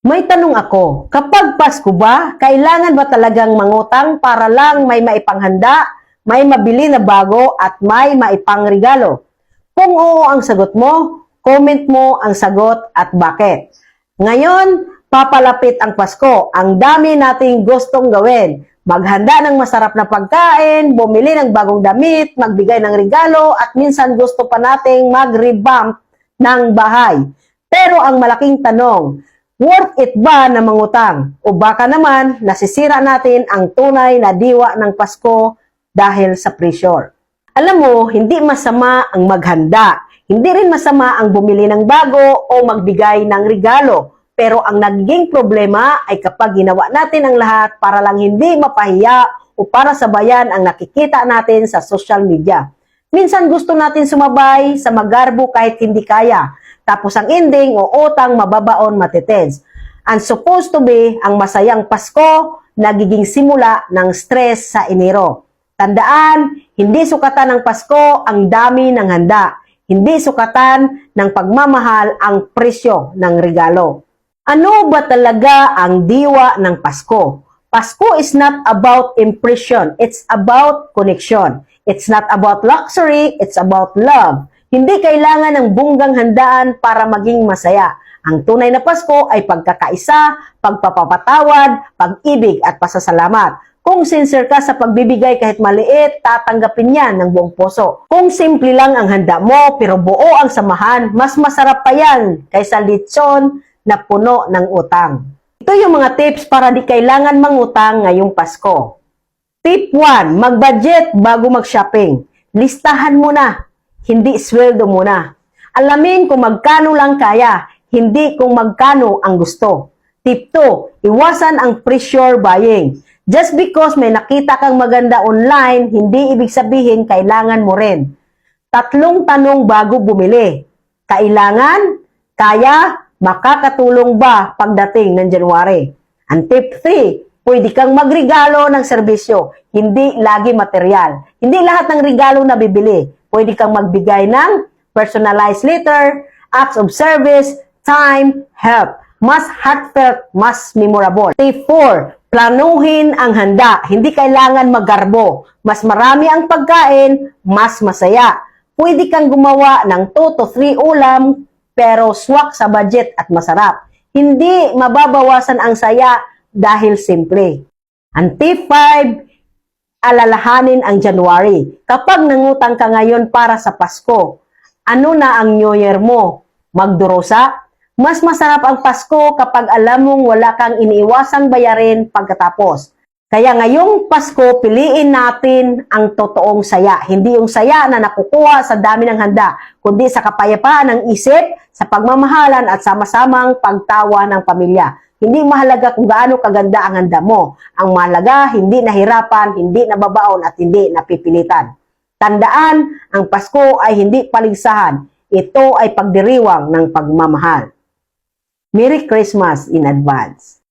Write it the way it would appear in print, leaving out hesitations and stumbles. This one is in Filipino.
May tanong ako, kapag Pasko ba, kailangan ba talagang mangutang para lang may maipanghanda, may mabili na bago at may maipangregalo? Kung oo ang sagot mo, comment mo ang sagot at bakit. Ngayon, papalapit ang Pasko. Ang dami nating gustong gawin. Maghanda ng masarap na pagkain, bumili ng bagong damit, magbigay ng regalo, at minsan gusto pa nating mag-revamp ng bahay. Pero ang malaking tanong, worth it ba na mangutang? O baka naman, nasisira natin ang tunay na diwa ng Pasko dahil sa pressure. Alam mo, hindi masama ang maghanda. Hindi rin masama ang bumili ng bago o magbigay ng regalo. Pero ang naging problema ay kapag ginawa natin ang lahat para lang hindi mapahiya o para sabayan ang nakikita natin sa social media. Minsan gusto natin sumabay sa magarbo kahit hindi kaya. Tapos ang ending o utang mababaon matitens. And supposed to be ang masayang Pasko, nagiging simula ng stress sa Enero. Tandaan, hindi sukatan ng Pasko ang dami ng handa. Hindi sukatan ng pagmamahal ang presyo ng regalo. Ano ba talaga ang diwa ng Pasko? Pasko is not about impression, it's about connection. It's not about luxury, it's about love. Hindi kailangan ng bunggang handaan para maging masaya. Ang tunay na Pasko ay pagkakaisa, pagpapatawad, pag-ibig at pasasalamat. Kung sincere ka sa pagbibigay kahit maliit, tatanggapin yan ng buong puso. Kung simple lang ang handa mo pero buo ang samahan, mas masarap pa yan kaysa lechon na puno ng utang. Ito yung mga tips para di kailangan mangutang ngayong Pasko. Tip 1, mag-budget bago mag-shopping. Listahan mo na. Hindi sweldo muna. Alamin kung magkano lang kaya, hindi kung magkano ang gusto. Tip 2, iwasan ang pressure buying. Just because may nakita kang maganda online, hindi ibig sabihin kailangan mo rin. 3 tanong bago bumili. Kailangan? Kaya? Makakatulong ba pagdating ng January? Ang tip 3, pwede kang magregalo ng serbisyo, hindi lagi material. Hindi lahat ng regalo na bibili. Pwede kang magbigay ng personalized letter, acts of service, time, help. Mas heartfelt, mas memorable. Tip 4, planuhin ang handa. Hindi kailangan magarbo. Mas marami ang pagkain, mas masaya. Pwede kang gumawa ng 2 to 3 ulam, pero swak sa budget at masarap. Hindi mababawasan ang saya dahil simple. Ang tip 5, alalahanin ang January. Kapag nangutang ka ngayon para sa Pasko, ano na ang New Year mo? Magdurusa? Mas masarap ang Pasko kapag alam mong wala kang iniiwasang bayarin pagkatapos. Kaya ngayong Pasko, piliin natin ang totoong saya. Hindi yung saya na nakukuha sa dami ng handa, kundi sa kapayapaan ng isip, sa pagmamahalan at sama-samang pagtawa ng pamilya. Hindi mahalaga kung gaano kaganda ang handa mo. Ang mahalaga, hindi nahirapan, hindi nababaon at hindi napipilitan. Tandaan, ang Pasko ay hindi paligsahan. Ito ay pagdiriwang ng pagmamahal. Merry Christmas in advance!